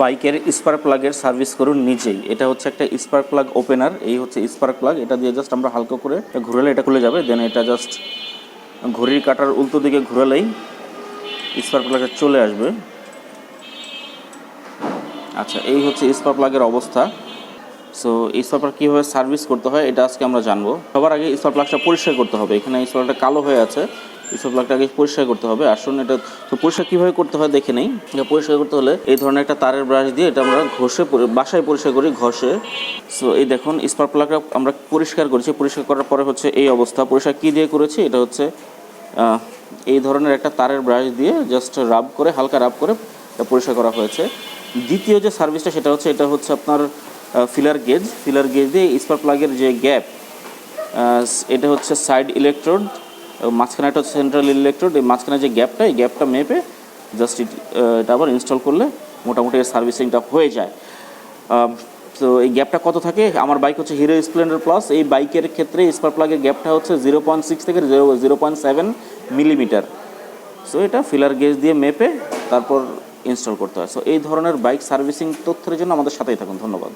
বাইকের spark প্লাগের service করুন নিজেই। এটা হচ্ছে একটা স্পার্ক প্লাগ ওপেনার, এই হচ্ছে স্পার্ক প্লাগ। এটা দিয়ে জাস্ট আমরা হালকা করে ঘুরালে এটা খুলে যাবে। দেন এটা জাস্ট ঘড়ির কাঁটার উল্টো দিকে ঘুরালেই স্পার্ক প্লাগটা চলে আসবে। আচ্ছা, এই হচ্ছে স্পার্ক প্লাগের অবস্থা। সো স্পার্ক প্লাগ কীভাবে সার্ভিস করতে হয় এটা আজকে আমরা জানবো। সবার আগে স্পার্ক প্লাগটা পরিষ্কার করতে হবে। এখানে স্পার্ক প্লাগটা কালো হয়ে আছে, স্পার্ক প্লাগটা আগে পরিষ্কার করতে হবে। আসুন এটা তো পরিষ্কার কীভাবে করতে হয় দেখে নেই। এটা পরিষ্কার করতে হলে এই ধরনের একটা তারের ব্রাশ দিয়ে এটা আমরা ঘষে, বাসায় পরিষ্কার করি ঘষে। সো এই দেখুন স্পার্ক প্লাগটা আমরা পরিষ্কার করেছি। পরিষ্কার করার পরে হচ্ছে এই অবস্থা। পরিষ্কার কী দিয়ে করেছি, এটা হচ্ছে এই ধরনের একটা তারের ব্রাশ দিয়ে জাস্ট রাব করে, হালকা রাব করে এটা পরিষ্কার করা হয়েছে। দ্বিতীয় যে সার্ভিসটা সেটা হচ্ছে, এটা হচ্ছে আপনার ফিলার গেজ দিয়ে স্পার্ক প্লাগের যে গ্যাপ, এটা হচ্ছে সাইড ইলেকট্রোড, মাঝখানে একটা হচ্ছে সেন্ট্রাল ইলেকট্রোড। এই মাঝখানে যে গ্যাপটা, এই গ্যাপটা মেপে জাস্ট এটা আবার ইনস্টল করলে মোটামুটি সার্ভিসিংটা হয়ে যায়। তো এই গ্যাপটা কত থাকে, আমার বাইক হচ্ছে হিরো স্প্লেন্ডার প্লাস। এই বাইকের ক্ষেত্রে স্পার্ক প্লাগের গ্যাপটা হচ্ছে 0.6 থেকে 0.7 মিলিমিটার। সো এটা ফিলার গেজ দিয়ে মেপে তারপর ইনস্টল করতে হয়। সো এই ধরনের বাইক সার্ভিসিং তথ্যের জন্য আমাদের সাথেই থাকুন। ধন্যবাদ।